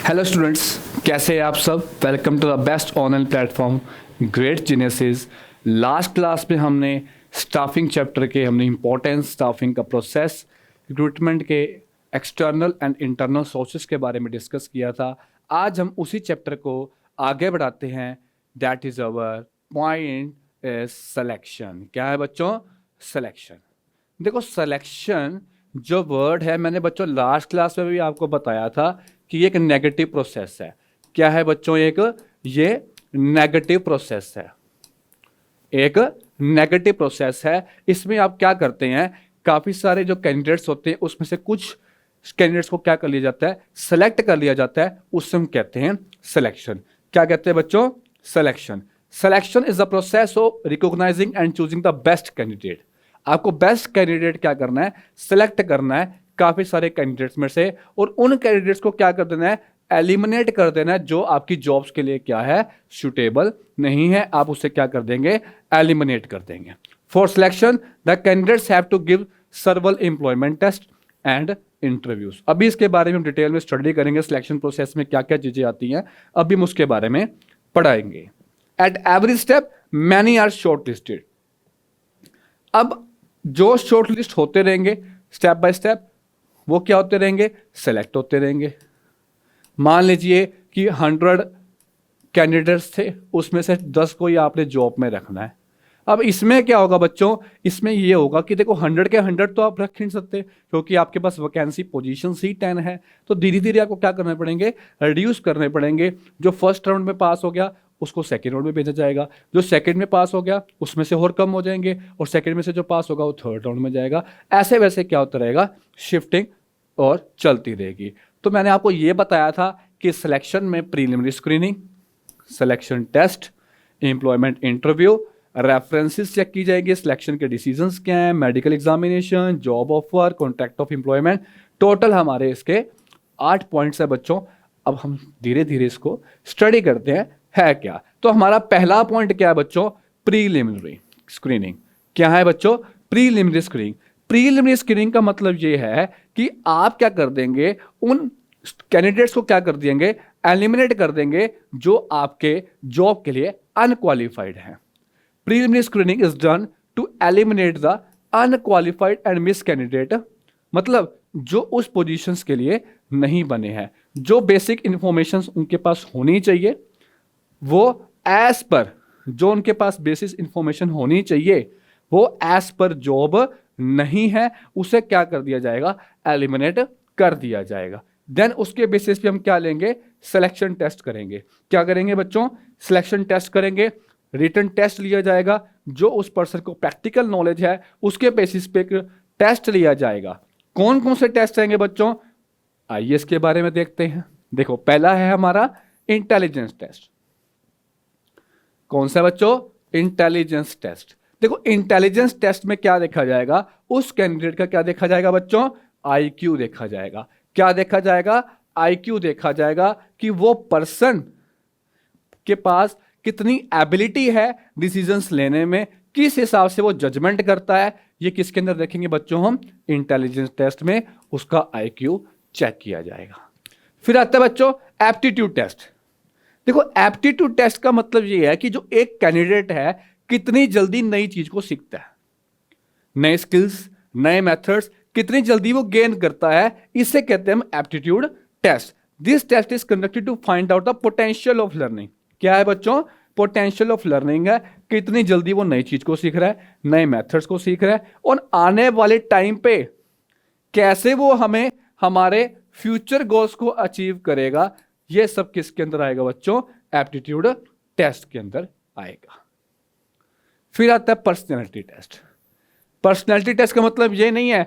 Hello students, कैसे हैं आप सब। Welcome to the best online platform great geniuses. Last class में हमने स्टाफिंग चैप्टर के इंपॉर्टेंस, स्टाफिंग का प्रोसेस, रिक्रूटमेंट के एक्सटर्नल एंड इंटरनल सोर्सेज के बारे में डिस्कस किया था। आज हम उसी चैप्टर को आगे बढ़ाते हैं। That is our point is selection. क्या है बच्चों? सिलेक्शन। देखो, सिलेक्शन जो वर्ड है, मैंने बच्चों लास्ट क्लास में भी आपको बताया था कि ये एक नेगेटिव प्रोसेस है। क्या है बच्चों? ये नेगेटिव प्रोसेस है, एक नेगेटिव प्रोसेस है। इसमें आप क्या करते हैं, काफी सारे जो कैंडिडेट्स होते हैं उसमें से कुछ कैंडिडेट्स को क्या कर लिया जाता है, सेलेक्ट कर लिया जाता है। उससे हम कहते हैं सिलेक्शन। क्या कहते हैं बच्चों? Selection. Selection is the process of recognising and choosing the best candidate. आपको बेस्ट कैंडिडेट क्या करना है, सिलेक्ट करना है काफी सारे कैंडिडेट्स में से, और उन कैंडिडेट्स को क्या कर देना है, एलिमिनेट कर देना है जो आपकी जॉब्स के लिए क्या है, सुटेबल नहीं है। आप उसे क्या कर देंगे, एलिमिनेट कर देंगे। For selection the candidates have to give several employment test and interviews. अभी इसके बारे में हम डिटेल में स्टडी करेंगे, सिलेक्शन प्रोसेस में क्या क्या चीजें आती हैं, अभी हम उसके बारे में पढ़ाएंगे। At every step many are shortlisted. अब जो शॉर्टलिस्ट होते रहेंगे स्टेप बाय स्टेप, वो क्या होते रहेंगे, सेलेक्ट होते रहेंगे। मान लीजिए कि 100 कैंडिडेट्स थे, उसमें से 10 को ही आपने जॉब में रखना है। अब इसमें क्या होगा बच्चों, इसमें ये होगा कि देखो 100 के 100 तो आप रख नहीं सकते, क्योंकि आपके पास वैकेंसी पोजीशन ही 10 है। तो धीरे धीरे आपको क्या करने पड़ेंगे, रिड्यूस करने पड़ेंगे। जो फर्स्ट राउंड में पास हो गया उसको सेकेंड राउंड में भेजा जाएगा, जो सेकेंड में पास हो गया उसमें से और कम हो जाएंगे, और सेकेंड में से जो पास होगा वो थर्ड राउंड में जाएगा। ऐसे वैसे क्या होता रहेगा, शिफ्टिंग और चलती रहेगी। तो मैंने आपको ये बताया था कि सिलेक्शन में preliminary screening, selection test, employment interview, references check की जाएगी, सिलेक्शन के डिसीजंस क्या हैं, medical examination, job offer, contract of employment. Total हमारे इसके 8 पॉइंट्स है बच्चों। अब हम धीरे धीरे इसको स्टडी करते हैं, है क्या। तो हमारा पहला पॉइंट क्या है बच्चों, प्रीलिमिनरी स्क्रीनिंग। क्या है बच्चों? Preliminary screening. प्रीलिमिनरी स्क्रीनिंग का मतलब ये है कि आप क्या कर देंगे, उन कैंडिडेट्स को क्या कर देंगे, एलिमिनेट कर देंगे जो आपके जॉब के लिए अनक्वालिफाइड हैं। Preliminary screening is done to eliminate the unqualified and miss candidate. मतलब जो उस पोजीशंस के लिए नहीं बने हैं, जो बेसिक इंफॉर्मेशन उनके पास होनी चाहिए, वो एज पर जो उनके पास बेसिक इंफॉर्मेशन होनी चाहिए वो एज पर जॉब नहीं है, उसे क्या कर दिया जाएगा, एलिमिनेट कर दिया जाएगा। देन उसके बेसिस पे हम क्या लेंगे, सिलेक्शन टेस्ट करेंगे। क्या करेंगे बच्चों? सिलेक्शन टेस्ट करेंगे। रिटन टेस्ट लिया जाएगा, जो उस पर्सन को प्रैक्टिकल नॉलेज है उसके बेसिस पे टेस्ट लिया जाएगा। कौन कौन से टेस्ट रहेंगे बच्चों, आइए इसके बारे में देखते हैं। देखो, पहला है हमारा इंटेलिजेंस टेस्ट। कौन सा बच्चों? Intelligence test. देखो, इंटेलिजेंस टेस्ट में क्या देखा जाएगा, उस कैंडिडेट का क्या देखा जाएगा बच्चों, आईक्यू देखा जाएगा। क्या देखा जाएगा? आईक्यू देखा जाएगा कि वो पर्सन के पास कितनी एबिलिटी है डिसीजंस लेने में, किस हिसाब से वो जजमेंट करता है। ये किसके अंदर देखेंगे बच्चों, हम इंटेलिजेंस टेस्ट में उसका आईक्यू चेक किया जाएगा। फिर आता है बच्चों एप्टीट्यूड टेस्ट। देखो, एप्टीट्यूड टेस्ट का मतलब ये है कि जो एक कैंडिडेट है कितनी जल्दी नई चीज को सीखता है, नए स्किल्स, नए मेथड्स कितनी जल्दी वो गेन करता है, इसे कहते हैं हम aptitude test. This test is conducted to find out the potential of learning. क्या है बच्चों? पोटेंशियल ऑफ लर्निंग है, कितनी जल्दी वो नई चीज को सीख रहा है, नए मेथड्स को सीख रहा है, और आने वाले टाइम पे कैसे वो हमें हमारे फ्यूचर गोल्स को अचीव करेगा। ये सब किसके अंदर आएगा बच्चों, एप्टीट्यूड टेस्ट के अंदर आएगा। फिर आता है पर्सनैलिटी टेस्ट। पर्सनैलिटी टेस्ट का मतलब ये नहीं है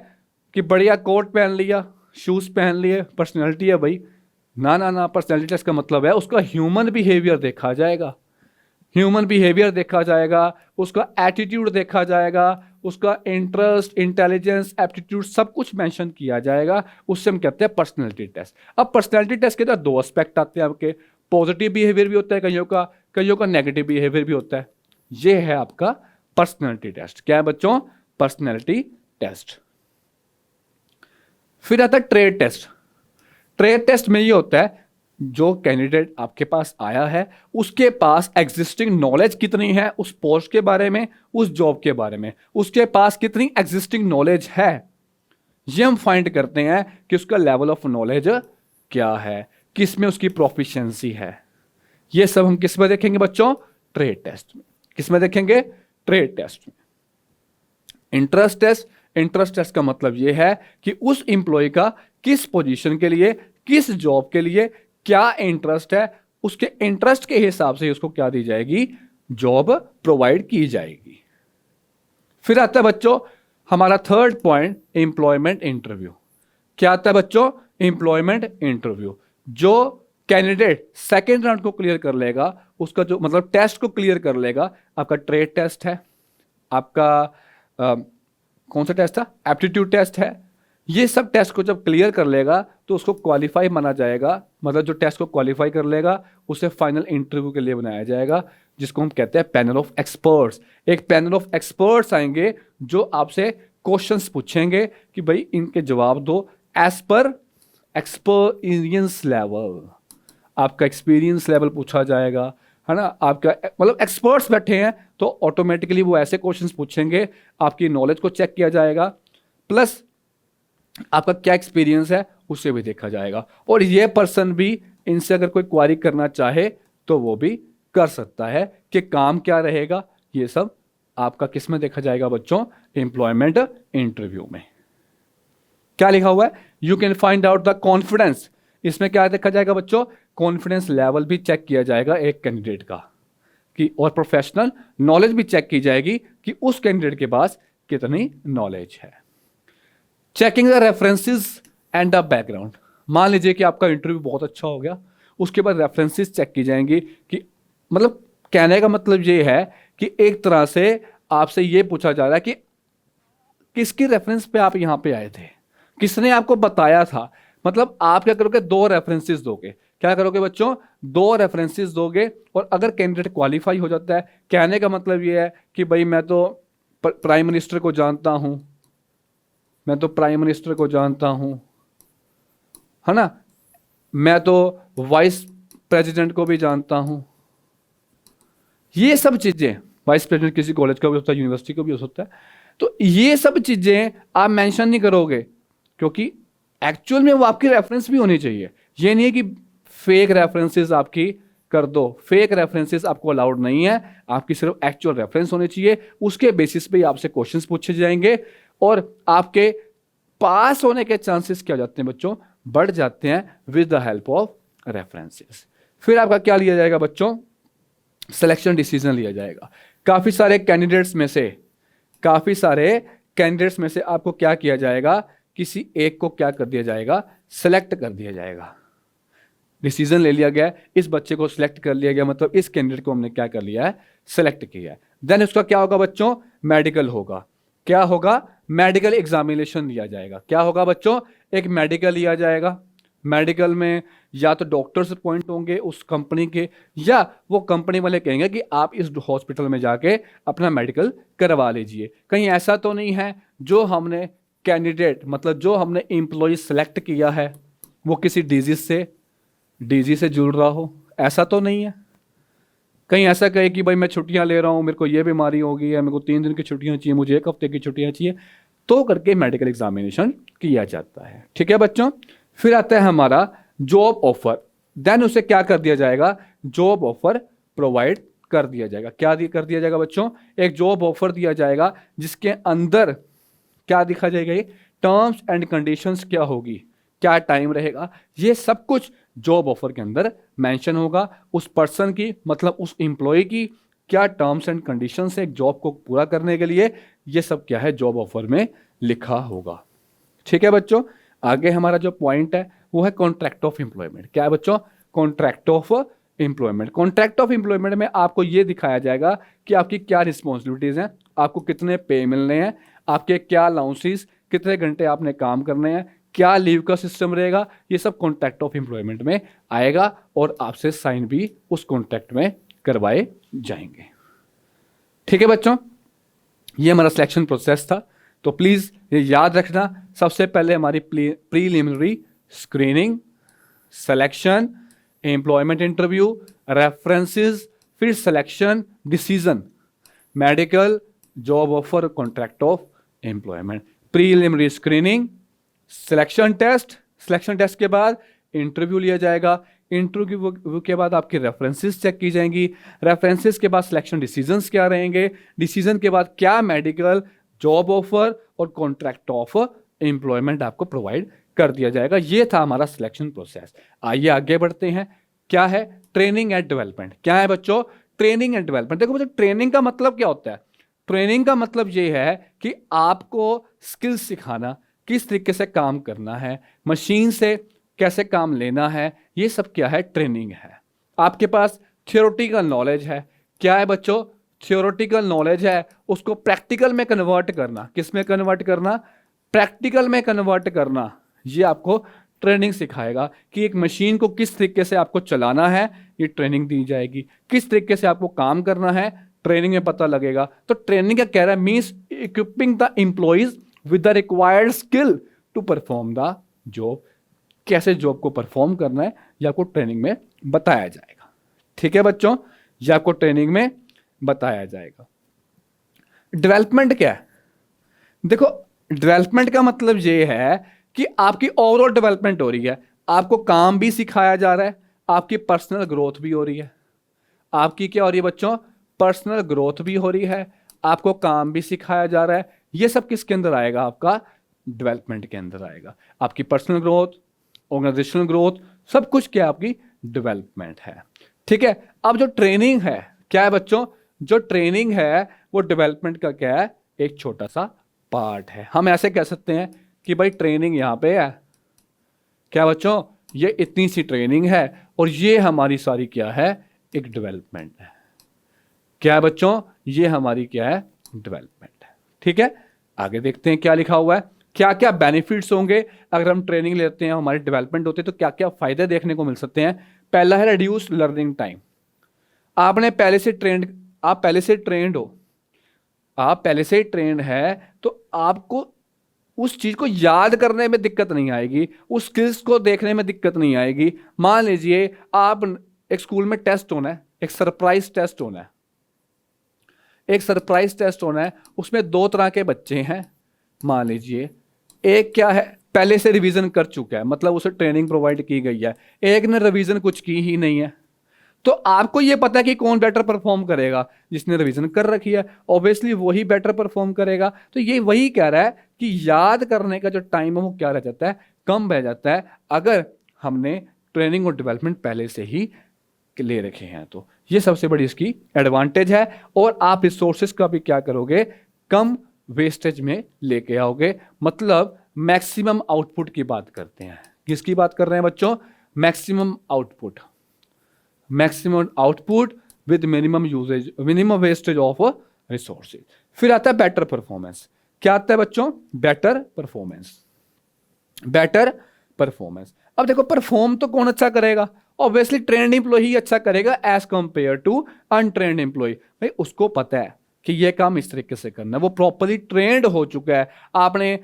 कि बढ़िया कोट पहन लिया, शूज पहन लिए, पर्सनैलिटी है भाई। ना ना ना, पर्सनैलिटी टेस्ट का मतलब है उसका ह्यूमन बिहेवियर देखा जाएगा। ह्यूमन बिहेवियर देखा जाएगा, उसका एटीट्यूड देखा जाएगा, उसका इंटरेस्ट, इंटेलिजेंस, एप्टीट्यूड सब कुछ मेंशन किया जाएगा। उससे हम कहते हैं पर्सनैलिटी टेस्ट। अब पर्सनैलिटी टेस्ट के अंदर 2 एस्पेक्ट आते हैं आपके, पॉजिटिव बिहेवियर भी होता है कईयों का नेगेटिव बिहेवियर भी होता है। ये है आपका पर्सनैलिटी टेस्ट। क्या है बच्चों? Personality test. फिर आता है ट्रेड टेस्ट। ट्रेड टेस्ट में ये होता है जो कैंडिडेट आपके पास आया है उसके पास एग्जिस्टिंग नॉलेज कितनी है उस पोस्ट के बारे में, उस जॉब के बारे में, उसके पास कितनी एग्जिस्टिंग नॉलेज है, ये हम फाइंड करते हैं कि उसका लेवल ऑफ नॉलेज क्या है, किस में उसकी प्रोफिशिएंसी है। ये सब हम किस में देखेंगे बच्चों? ट्रेड टेस्ट में। किस में देखेंगे? ट्रेड टेस्ट में। इंटरेस्ट टेस्ट, इंटरेस्ट टेस्ट का मतलब यह है कि उस इंप्लॉय का किस पोजीशन के लिए, किस जॉब के लिए क्या इंटरेस्ट है, उसके इंटरेस्ट के हिसाब से उसको क्या दी जाएगी? जॉब प्रोवाइड की जाएगी। फिर आता है बच्चों हमारा थर्ड पॉइंट, एम्प्लॉयमेंट इंटरव्यू। क्या आता है बच्चों? Employment interview. जो कैंडिडेट सेकेंड राउंड को क्लियर कर लेगा, उसका जो मतलब टेस्ट को क्लियर कर लेगा, आपका ट्रेड टेस्ट है, आपका कौन सा टेस्ट था? एप्टीट्यूड टेस्ट है। ये सब टेस्ट को जब क्लियर कर लेगा तो उसको क्वालिफाई माना जाएगा। मतलब जो टेस्ट को क्वालिफाई कर लेगा उसे फाइनल इंटरव्यू के लिए बनाया जाएगा, जिसको हम कहते हैं पैनल ऑफ एक्सपर्ट्स। एक पैनल ऑफ एक्सपर्ट्स आएंगे जो आपसे क्वेश्चंस पूछेंगे कि भाई इनके जवाब दो एज पर एक्सपीरियंस लेवल। आपका एक्सपीरियंस लेवल पूछा जाएगा, है ना। आपका मतलब एक्सपर्ट्स बैठे हैं तो ऑटोमेटिकली वो ऐसे क्वेश्चंस पूछेंगे, आपकी नॉलेज को चेक किया जाएगा, प्लस आपका क्या एक्सपीरियंस है उससे भी देखा जाएगा। और ये पर्सन भी इनसे अगर कोई क्वारी करना चाहे तो वो भी कर सकता है कि काम क्या रहेगा। ये सब आपका किस में देखा जाएगा बच्चों? एम्प्लॉयमेंट इंटरव्यू में। क्या लिखा हुआ है? You can find out the confidence. इसमें क्या देखा जाएगा बच्चों? कॉन्फिडेंस लेवल भी चेक किया जाएगा एक कैंडिडेट का कि, और प्रोफेशनल नॉलेज भी चेक की जाएगी कि उस कैंडिडेट के पास कितनी नॉलेज है। Checking the references and the background. मान लीजिए कि आपका इंटरव्यू बहुत अच्छा हो गया, उसके बाद रेफरेंसेस चेक की जाएंगी कि मतलब कहने का मतलब ये है कि एक तरह से आपसे ये पूछा जा रहा है कि किसकी रेफरेंस पे आप यहां पे आए थे, किसने आपको बताया था। मतलब आप क्या करोगे? 2 रेफरेंसेस दोगे। क्या करोगे बच्चों? 2 रेफरेंसेस दोगे। और अगर कैंडिडेट क्वालिफाई हो जाता है, कहने का मतलब ये है कि भाई मैं तो प्राइम मिनिस्टर को जानता हूं, मैं तो प्राइम मिनिस्टर को जानता हूं, है ना, मैं तो वाइस प्रेसिडेंट को भी जानता हूं। ये सब चीजें, वाइस प्रेसिडेंट किसी कॉलेज का भी होता है, यूनिवर्सिटी का भी हो सकता है, तो ये सब चीजें आप मेंशन नहीं करोगे, क्योंकि एक्चुअल में वो आपकी रेफरेंस भी होनी चाहिए। ये नहीं है कि फेक रेफरेंसेस आपकी कर दो। फेक रेफरेंसेस आपको अलाउड नहीं है, आपकी सिर्फ एक्चुअल रेफरेंस होने चाहिए। उसके बेसिस पे आपसे क्वेश्चंस पूछे जाएंगे और आपके पास होने के चांसेस क्या हो जाते हैं बच्चों? बढ़ जाते हैं with the help of references. फिर आपका क्या लिया जाएगा बच्चों? सिलेक्शन डिसीजन लिया जाएगा। काफी सारे कैंडिडेट्स में से आपको क्या किया जाएगा? किसी एक को क्या कर दिया जाएगा? सेलेक्ट कर दिया जाएगा। डिसीजन ले लिया गया, इस बच्चे को सिलेक्ट कर लिया गया, मतलब इस कैंडिडेट को हमने क्या कर लिया है? सेलेक्ट किया है। देन उसका क्या होगा बच्चों? मेडिकल होगा। क्या होगा? मेडिकल एग्जामिनेशन लिया जाएगा। क्या होगा बच्चों? एक मेडिकल लिया जाएगा। मेडिकल में या तो डॉक्टर्स अपॉइंट होंगे उस कंपनी के, या वो कंपनी वाले कहेंगे कि आप इस हॉस्पिटल में जाके अपना मेडिकल करवा लीजिए। कहीं ऐसा तो नहीं है जो हमने कैंडिडेट मतलब जो हमने एम्प्लॉय सेलेक्ट किया है वो किसी डिजीज से जुड़ रहा हो? ऐसा तो नहीं है। कहीं ऐसा कहे कि भाई मैं छुट्टियां ले रहा हूं, मेरे को ये बीमारी हो गई है, मेरे को 3 दिन की छुट्टियां चाहिए, मुझे 1 हफ्ते की छुट्टियां चाहिए, तो करके मेडिकल एग्जामिनेशन किया जाता है। ठीक है बच्चों। फिर आता है हमारा जॉब ऑफर। देन उसे क्या कर दिया जाएगा? जॉब ऑफर प्रोवाइड कर दिया जाएगा। क्या कर दिया जाएगा बच्चों? एक जॉब ऑफर दिया जाएगा जिसके अंदर क्या दिखा जाएगा? ये टर्म्स एंड कंडीशंस क्या होगी, क्या टाइम रहेगा, ये सब कुछ जॉब ऑफर के अंदर मेंशन होगा। उस पर्सन की मतलब उस एम्प्लॉय की क्या टर्म्स एंड कंडीशंस है एक जॉब को पूरा करने के लिए, ये सब क्या है? जॉब ऑफर में लिखा होगा। ठीक है बच्चों। आगे हमारा जो पॉइंट है वो है कॉन्ट्रैक्ट ऑफ एम्प्लॉयमेंट। क्या है बच्चों? Contract of employment. Contract of employment में आपको ये दिखाया जाएगा कि आपकी क्या रिस्पॉन्सिबिलिटीज हैं, आपको कितने पे मिलने हैं, आपके क्या अलाउंसेस, कितने घंटे आपने काम करने हैं, क्या लीव का सिस्टम रहेगा, ये सब कॉन्ट्रैक्ट ऑफ एम्प्लॉयमेंट में आएगा और आपसे साइन भी उस कॉन्ट्रैक्ट में करवाए जाएंगे। ठीक है बच्चों, ये हमारा सिलेक्शन प्रोसेस था। तो प्लीज ये याद रखना, सबसे पहले हमारी preliminary screening, selection, employment interview, references, फिर selection, decision, medical, job offer, contract of employment, preliminary screening, selection test, selection test के बाद इंटरव्यू लिया जाएगा, इंटरव्यू के बाद आपकी रेफरेंसेस चेक की जाएंगी, रेफरेंसेस के बाद सिलेक्शन डिसीजंस क्या रहेंगे, डिसीजन के बाद क्या मेडिकल, जॉब ऑफर और कॉन्ट्रैक्ट ऑफ एम्प्लॉयमेंट आपको प्रोवाइड कर दिया जाएगा। ये था हमारा सिलेक्शन प्रोसेस। आइए आगे बढ़ते हैं। क्या है? Training and development. क्या है बच्चों? Training and development. देखो बच्चों, ट्रेनिंग का मतलब क्या होता है? ट्रेनिंग का मतलब ये है कि आपको स्किल्स सिखाना, किस तरीके से काम करना है, मशीन से कैसे काम लेना है, ये सब क्या है? ट्रेनिंग है। आपके पास थियोरेटिकल नॉलेज है। क्या है बच्चों? थियोरेटिकल नॉलेज है, उसको प्रैक्टिकल में कन्वर्ट करना। किस में कन्वर्ट करना? प्रैक्टिकल में कन्वर्ट करना। ये आपको ट्रेनिंग सिखाएगा कि एक मशीन को किस तरीके से आपको चलाना है, ये ट्रेनिंग दी जाएगी। किस तरीके से आपको काम करना है, ट्रेनिंग में पता लगेगा। तो ट्रेनिंग क्या कह रहा है? Means equipping the employees with the required skill to perform the job. कैसे जॉब को परफॉर्म करना है, ये आपको ट्रेनिंग में बताया जाएगा। ठीक है बच्चों, ये आपको ट्रेनिंग में बताया जाएगा। डेवलपमेंट क्या है? देखो, डेवलपमेंट का मतलब ये है कि आपकी ओवरऑल डेवलपमेंट हो रही है, आपको काम भी सिखाया जा रहा है, आपकी पर्सनल ग्रोथ भी हो रही है। आपकी क्या हो रही है बच्चों? पर्सनल ग्रोथ भी हो रही है, आपको काम भी सिखाया जा रहा है। ये सब किसके अंदर आएगा? आपका डेवलपमेंट के अंदर आएगा। आपकी पर्सनल ग्रोथ, ऑर्गेनाइजेशनल ग्रोथ, सब कुछ क्या आपकी डेवलपमेंट है। ठीक है। अब जो ट्रेनिंग है, क्या है बच्चों? जो ट्रेनिंग है वो डेवलपमेंट का क्या है? एक छोटा सा पार्ट है। हम ऐसे कह सकते हैं कि भाई ट्रेनिंग यहां पे है। क्या बच्चों? ये इतनी सी ट्रेनिंग है और ये हमारी सारी क्या है? एक डेवलपमेंट है। क्या है बच्चों? ये हमारी क्या है? डेवलपमेंट है। ठीक है, आगे देखते हैं क्या लिखा हुआ है। क्या क्या बेनिफिट्स होंगे अगर हम ट्रेनिंग लेते हैं, हमारी डेवलपमेंट होती है, तो क्या क्या फायदे देखने को मिल सकते हैं। पहला है रिड्यूस लर्निंग टाइम। आपने पहले से ट्रेंड आप पहले से ट्रेंड हो, आप पहले से ट्रेंड है, तो आपको उस चीज को याद करने में दिक्कत नहीं आएगी, उस स्किल्स को देखने में दिक्कत नहीं आएगी। मान लीजिए आप एक स्कूल में टेस्ट होना है, एक सरप्राइज टेस्ट होना है, एक सरप्राइज टेस्ट होना है, उसमें दो तरह के बच्चे हैं। मान लीजिए एक क्या है? पहले से रिवीजन कर चुका है, मतलब उसे ट्रेनिंग प्रोवाइड की गई है। एक ने रिवीजन कुछ की ही नहीं है। तो आपको यह पता है कि कौन बेटर परफॉर्म करेगा? जिसने रिवीजन कर रखी है, ऑब्वियसली वही बेटर परफॉर्म करेगा। तो ये वही कह रहा है कि याद करने का जो टाइम है वो क्या रह जाता है? कम रह जाता है, अगर हमने ट्रेनिंग और डेवलपमेंट पहले से ही ले रखे हैं। तो ये सबसे बड़ी इसकी एडवांटेज है। और आप रिसोर्सेज का भी क्या करोगे? कम वेस्टेज में लेके आओगे। मतलब मैक्सिमम आउटपुट की बात करते हैं। किसकी बात कर रहे हैं बच्चों? Maximum output. Maximum output with minimum uses, minimum wastage of resources. फिर आता है बेटर परफॉर्मेंस। क्या आता है बच्चों? Better performance. Better performance. अब देखो, परफॉर्म तो कौन अच्छा करेगा? ऑब्वियसली ट्रेंड एम्प्लॉय ही अच्छा करेगा as compare to untrained employee. भाई उसको पता है कि ये काम इस तरीके से करना है, वो प्रॉपरली ट्रेंड हो चुका है। आपने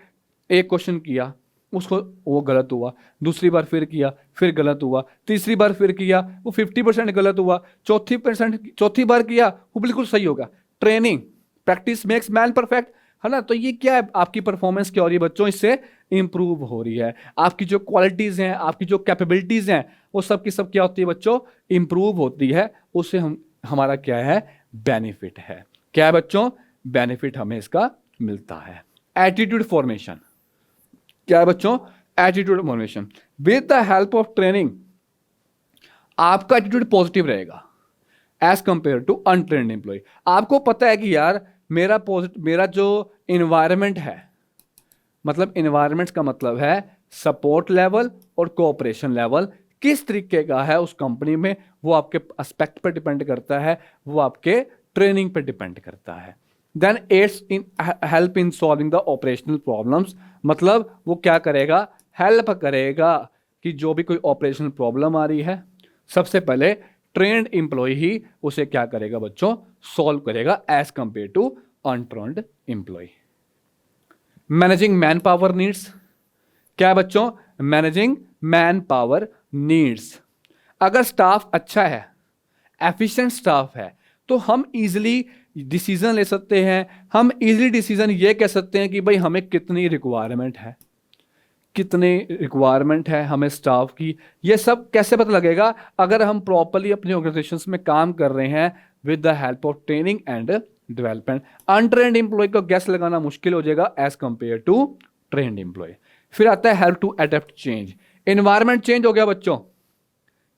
एक क्वेश्चन किया, उसको वो गलत हुआ, दूसरी बार फिर किया, फिर गलत हुआ, तीसरी बार फिर किया, वो 50% गलत हुआ, चौथी बार किया, वो बिल्कुल सही होगा। Training, practice makes man perfect, है ना। तो ये क्या है? आपकी परफॉर्मेंस क्या हो रही है बच्चों? इससे इंप्रूव हो रही है। आपकी जो क्वालिटीज हैं, आपकी जो कैपेबिलिटीज हैं, वो सब की सब क्या होती है बच्चों? इंप्रूव होती है। उससे हमारा क्या है? बेनिफिट है। क्या है बच्चों? बेनिफिट हमें इसका मिलता है। Attitude formation. क्या है बच्चों? Attitude formation. With the help of training आपका एटीट्यूड पॉजिटिव रहेगा as compare to untrained employee. आपको पता है कि यार मेरा जो इन्वायरमेंट है, मतलब इन्वायरमेंट का मतलब है सपोर्ट लेवल और कोऑपरेशन लेवल किस तरीके का है उस कंपनी में, वो आपके एस्पेक्ट पर डिपेंड करता है, वो आपके ट्रेनिंग पर डिपेंड करता है। Then it's in help in solving the operational problems. मतलब वो क्या करेगा? हेल्प करेगा कि जो भी कोई ऑपरेशनल प्रॉब्लम आ रही है, सबसे पहले ट्रेंड एम्प्लॉय ही उसे क्या करेगा बच्चों? सॉल्व करेगा as compare to untrained employee. Managing man power needs. क्या है बच्चों? Managing man power needs. अगर स्टाफ अच्छा है, एफिशिएंट स्टाफ है, तो हम इजीली डिसीजन ले सकते हैं। हम इजीली डिसीजन ये कह सकते हैं कि भाई हमें कितनी रिक्वायरमेंट है, कितनी रिक्वायरमेंट है हमें स्टाफ की। ये सब कैसे पता लगेगा? अगर हम प्रॉपरली अपनी ऑर्गेनाइजेशन में काम कर रहे हैं with the help of training and development. Untrained employee को गैस लगाना मुश्किल हो जाएगा as compare to trained employee. फिर आता है help to adapt change. Environment change हो गया बच्चों,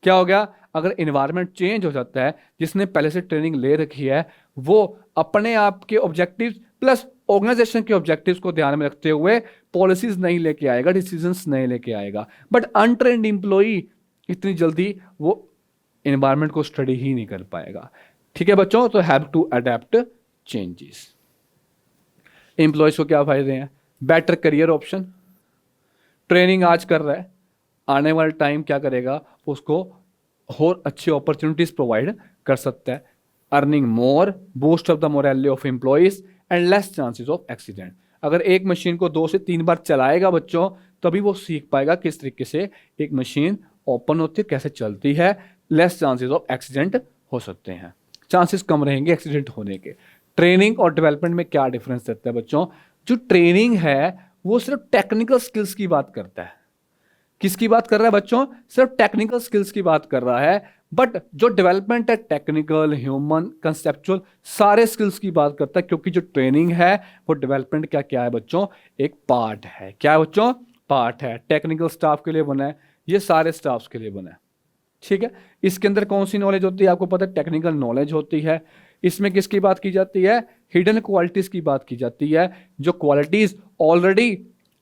क्या हो गया? अगर एनवायरमेंट चेंज हो जाता है, जिसने पहले से ट्रेनिंग ले रखी है वो अपने आप के ऑब्जेक्टिव्स प्लस ऑर्गेनाइजेशन के ऑब्जेक्टिव्स को ध्यान में रखते हुए पॉलिसीज नहीं लेके आएगा, डिसीजंस नहीं लेके आएगा। बट अनट्रेन्ड एम्प्लॉई इतनी जल्दी वो एनवायरमेंट को स्टडी ही नहीं कर पाएगा। ठीक है बच्चों, तो have to adapt changes. Employees को क्या फायदे हैं? बेटर करियर ऑप्शन, ट्रेनिंग आज कर रहा है, आने वाला टाइम क्या करेगा, उसको और अच्छी अपॉर्चुनिटीज प्रोवाइड कर सकता है। Earning more, boost of the morality of employees and less chances of accident. अगर एक मशीन को 2 से 3 बार चलाएगा बच्चों, तभी वो सीख पाएगा किस तरीके से एक मशीन ओपन होती है, कैसे चलती है। लेस चांसेस ऑफ एक्सीडेंट हो सकते हैं, चांसेस कम रहेंगे एक्सीडेंट होने के। ट्रेनिंग और डेवलपमेंट में क्या डिफरेंस रहता है बच्चों? जो ट्रेनिंग है वो सिर्फ टेक्निकल स्किल्स की बात करता है। किसकी बात कर रहा है बच्चों? सिर्फ टेक्निकल स्किल्स की बात कर रहा है। बट जो डेवलपमेंट है टेक्निकल, ह्यूमन, कंसेप्चुअल, सारे स्किल्स की बात करता है, क्योंकि जो ट्रेनिंग है वो डेवलपमेंट का क्या है बच्चों? एक पार्ट है। क्या है बच्चों? पार्ट है। टेक्निकल स्टाफ के लिए बना है, ये सारे स्टाफ्स के लिए बना है। ठीक है, इसके अंदर कौन सी नॉलेज होती है आपको पता है? टेक्निकल नॉलेज होती है। इसमें किसकी बात की जाती है? हिडन क्वालिटीज की बात की जाती है। जो क्वालिटीज ऑलरेडी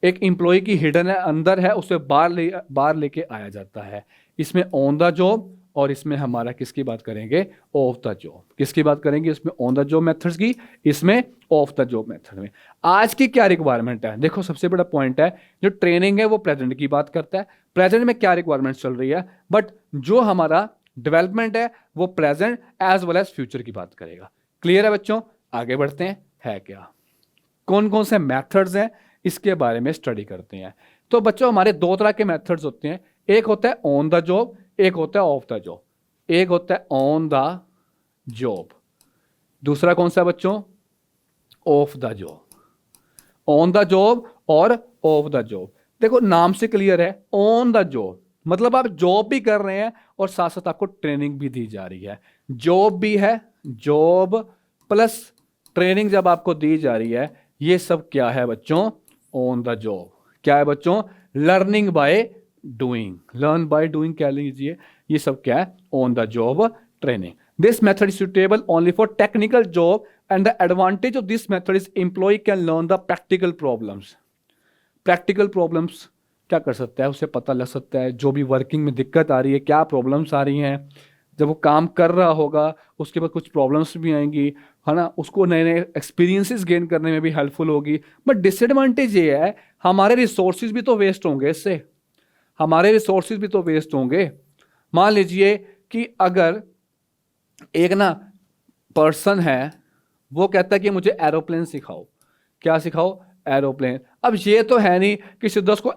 एक एम्प्लॉय की हिडन है, अंदर है, उसे बाहर लेके आया जाता है। इसमें ऑन द जॉब, और इसमें हमारा किसकी बात करेंगे? Of the job. किसकी बात करेंगे? इसमें ऑन द जॉब मेथड्स की, इसमें ऑफ द जॉब मेथड में। आज की क्या रिक्वायरमेंट है? देखो सबसे बड़ा पॉइंट है, जो ट्रेनिंग है वो प्रेजेंट की बात करता है, प्रेजेंट में क्या रिक्वायरमेंट चल रही है। बट जो हमारा डेवलपमेंट है वो present as well as future की बात करेगा। क्लियर है बच्चों? आगे बढ़ते हैं, है क्या, कौन कौन से मेथड्स हैं इसके बारे में स्टडी करते हैं। तो बच्चों हमारे 2 तरह के मेथड्स होते हैं, एक होता है ऑन द जॉब, एक होता है ऑफ द जॉब। एक होता है ऑन द जॉब, दूसरा कौन सा है बच्चों? Of the job. On the job और ऑफ द जॉब। देखो नाम से क्लियर है, ऑन द जॉब मतलब आप जॉब भी कर रहे हैं और साथ साथ आपको ट्रेनिंग भी दी जा रही है। जॉब भी है, जॉब प्लस ट्रेनिंग जब आपको दी जा रही है, ये सब क्या है बच्चों? On the job. क्या है बच्चों? Learning by doing, learn by doing कह लीजिए, ये सब क्या है? On the job training. This method is suitable only for technical job and the advantage of this method is employee can learn the practical problems. Practical problems क्या कर सकता है? उसे पता लग सकता है जो भी वर्किंग में दिक्कत आ रही है, क्या प्रॉब्लम्स आ रही हैं। जब वो काम कर रहा होगा उसके बाद कुछ प्रॉब्लम्स भी आएंगी, है ना, उसको नए नए एक्सपीरियंसेस गेन करने में भी हेल्पफुल होगी। बट डिसएडवांटेज ये है, हमारे रिसोर्सेज भी तो वेस्ट होंगे इससे, हमारे रिसोर्सेज भी तो वेस्ट होंगे। मान लीजिए कि अगर एक ना पर्सन है, वो कहता है कि मुझे एरोप्लेन सिखाओ। क्या सिखाओ? एरोप्लेन। अब ये तो है नहीं कि सीधा उसको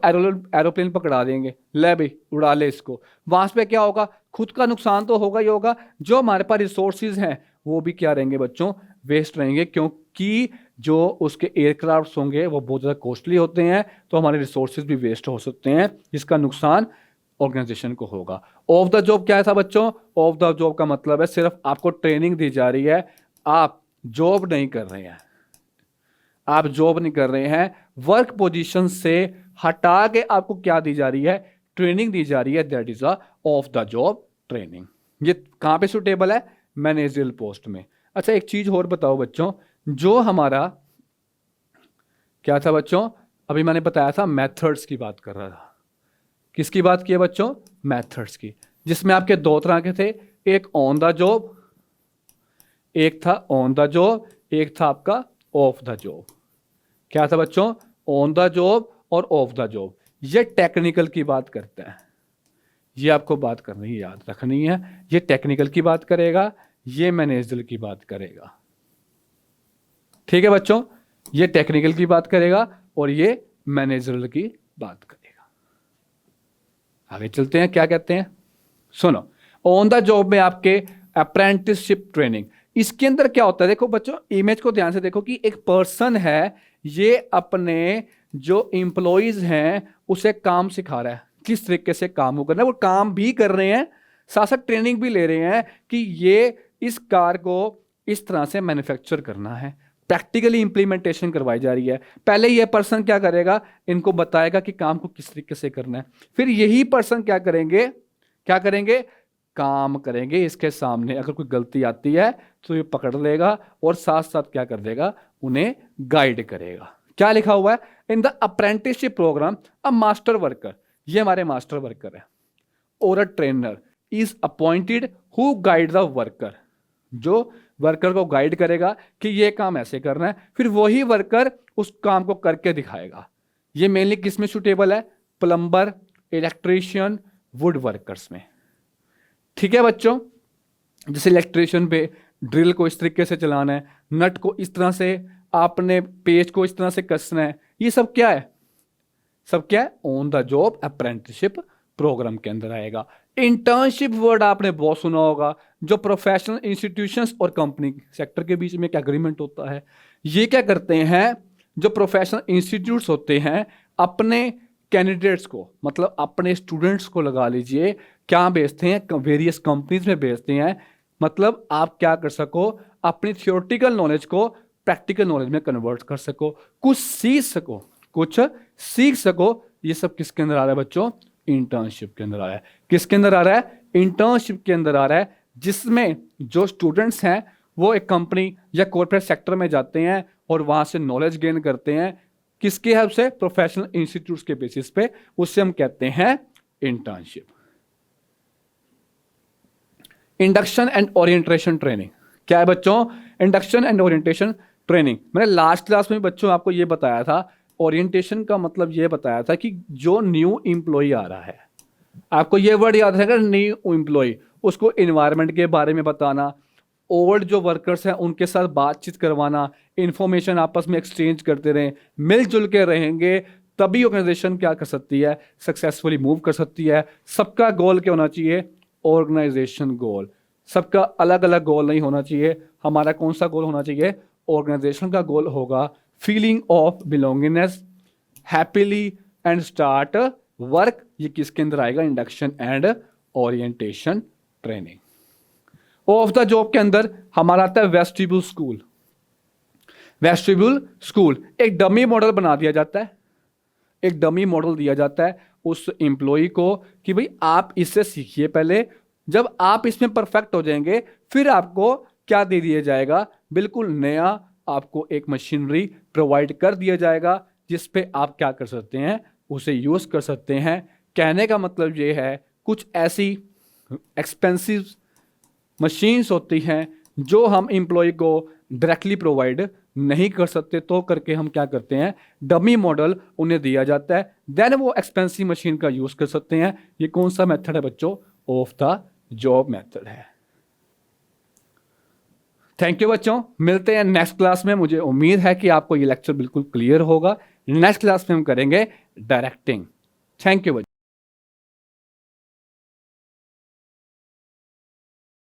एरोप्लेन पकड़ा देंगे, ले भाई उड़ा ले इसको। वहां पे क्या होगा? खुद का नुकसान तो होगा ही होगा, जो हमारे पास रिसोर्सेज हैं वो भी क्या रहेंगे बच्चों? वेस्ट रहेंगे, क्योंकि जो उसके एयरक्राफ्ट होंगे वो बहुत ज़्यादा कॉस्टली होते हैं, तो हमारे रिसोर्सेज भी वेस्ट हो सकते हैं, जिसका नुकसान ऑर्गेनाइजेशन को होगा। ऑफ द जॉब क्या था बच्चों? ऑफ द जॉब का मतलब है सिर्फ आपको ट्रेनिंग दी जा रही है, आप जॉब नहीं कर रहे हैं, आप जॉब नहीं कर रहे हैं। वर्क पोजीशन से हटा के आपको क्या दी जा रही है? ट्रेनिंग दी जा रही है, that is a of the job training. ये कहां पे सुटेबल है? मैनेजरियल पोस्ट में। अच्छा एक चीज और बताओ बच्चों, जो हमारा क्या था बच्चों? अभी मैंने बताया था मेथड्स की बात कर रहा था। किसकी बात की है बच्चों? मेथड्स की, जिसमें आपके 2 तरह के थे, एक ऑन द जॉब, एक था ऑन द जॉब, एक था आपका ऑफ द जॉब। क्या था बच्चों? ऑन द जॉब और ऑफ द जॉब। ये टेक्निकल की बात करता है, ये आपको बात करनी याद रखनी है। ये टेक्निकल की बात करेगा, ये मैनेजरियल की बात करेगा। ठीक है बच्चों, ये टेक्निकल की बात करेगा और ये मैनेजरियल की बात करेगा। आगे चलते हैं, क्या कहते हैं सुनो। ऑन द जॉब में आपके अप्रेंटिसशिप ट्रेनिंग, इसके अंदर क्या होता है, देखो बच्चों इमेज को ध्यान से देखो कि एक पर्सन है, ये अपने जो एम्प्लॉइज हैं उसे काम सिखा रहा है, किस तरीके से काम करना है। वो काम भी कर रहे हैं, साथ साथ ट्रेनिंग भी ले रहे हैं कि ये इस कार को इस तरह से मैन्युफैक्चर करना है। प्रैक्टिकली इंप्लीमेंटेशन करवाई जा रही है। पहले ये पर्सन क्या करेगा, इनको बताएगा कि काम को किस तरीके से करना है, फिर यही पर्सन क्या करेंगे, काम करेंगे इसके सामने। अगर कोई गलती आती है तो ये पकड़ लेगा और साथ साथ क्या कर देगा, उन्हें गाइड करेगा। क्या लिखा हुआ है, in the apprenticeship program a master worker, ये हमारे मास्टर वर्कर है, और a trainer is appointed who guide the worker, जो वर्कर को गाइड करेगा कि ये काम ऐसे करना है, फिर वही वर्कर उस काम को करके दिखाएगा। ये मेनली किस में सूटेबल है, प्लम्बर, इलेक्ट्रीशियन, वुड वर्कर्स में। ठीक है बच्चों, जैसे इलेक्ट्रीशियन पे ड्रिल को इस तरीके से चलाना है, नट को इस तरह से, आपने पेज को इस तरह से कसना है, ये सब क्या है, on the job apprenticeship program के अंदर आएगा। इंटर्नशिप वर्ड आपने बहुत सुना होगा, जो प्रोफेशनल इंस्टीट्यूशंस और कंपनी सेक्टर के बीच में एक एग्रीमेंट होता है। ये क्या करते हैं, जो प्रोफेशनल इंस्टीट्यूट्स होते हैं अपने कैंडिडेट्स को, मतलब अपने स्टूडेंट्स को लगा लीजिए, क्या बेचते हैं, वेरियस कंपनीज में बेचते हैं। मतलब आप क्या कर सको, अपनी थियोरेटिकल नॉलेज को प्रैक्टिकल नॉलेज में कन्वर्ट कर सको, कुछ सीख सको। ये सब किसके अंदर आ रहा है बच्चों, इंटर्नशिप के अंदर आ रहा है। किसके अंदर आ रहा है, इंटर्नशिप के अंदर आ रहा है, जिसमें जो स्टूडेंट्स हैं वो एक कंपनी या कॉर्पोरेट सेक्टर में जाते हैं और वहां से नॉलेज गेन करते हैं। किसके हेल्प से, प्रोफेशनल इंस्टीट्यूट्स के बेसिस पे, उससे हम कहते हैं internship. Induction and orientation training क्या है बच्चों, इंडक्शन एंड ओरिएंटेशन ट्रेनिंग। मैंने लास्ट क्लास में बच्चों आपको ये बताया था, ओरिएंटेशन का मतलब ये बताया था कि जो न्यू एम्प्लॉय आ रहा है, आपको ये वर्ड याद रहेगा, न्यू एम्प्लॉय, उसको इन्वायरमेंट के बारे में बताना, ओल्ड जो वर्कर्स हैं उनके साथ बातचीत करवाना, इंफॉर्मेशन आपस में एक्सचेंज करते रहें, मिलजुल के रहेंगे, तभी ऑर्गेनाइजेशन क्या कर सकती है, सक्सेसफुली मूव कर सकती है। सबका गोल क्या होना चाहिए, ऑर्गेनाइजेशन गोल। सबका अलग अलग गोल नहीं होना चाहिए। हमारा कौन सा गोल होना चाहिए, ऑर्गेनाइजेशन का गोल होगा feeling of belongingness, happily and start work. ये किसके अंदर आएगा, induction and orientation training. Of the job के अंदर हमारा आता है वेस्टिब्यूल स्कूल। वेस्टिब्यूल स्कूल एक डमी मॉडल बना दिया जाता है, एक डमी मॉडल दिया जाता है उस एम्प्लॉय को कि भाई आप इससे सीखिए पहले, जब आप इसमें परफेक्ट हो जाएंगे फिर आपको क्या दे दिया जाएगा, बिल्कुल नया आपको एक मशीनरी प्रोवाइड कर दिया जाएगा, जिस पे आप क्या कर सकते हैं, उसे यूज कर सकते हैं। कहने का मतलब ये है, कुछ ऐसी एक्सपेंसिव मशीन्स होती हैं जो हम एम्प्लॉय को डायरेक्टली प्रोवाइड नहीं कर सकते, तो करके हम क्या करते हैं, डमी मॉडल उन्हें दिया जाता है, देन वो एक्सपेंसिव मशीन का यूज कर सकते हैं। ये कौन सा मेथड है बच्चों, ऑफ द जॉब मेथड है। थैंक यू बच्चों, मिलते हैं नेक्स्ट क्लास में। मुझे उम्मीद है कि आपको ये लेक्चर बिल्कुल क्लियर होगा। नेक्स्ट क्लास में हम करेंगे डायरेक्टिंग। थैंक यू बच्चों।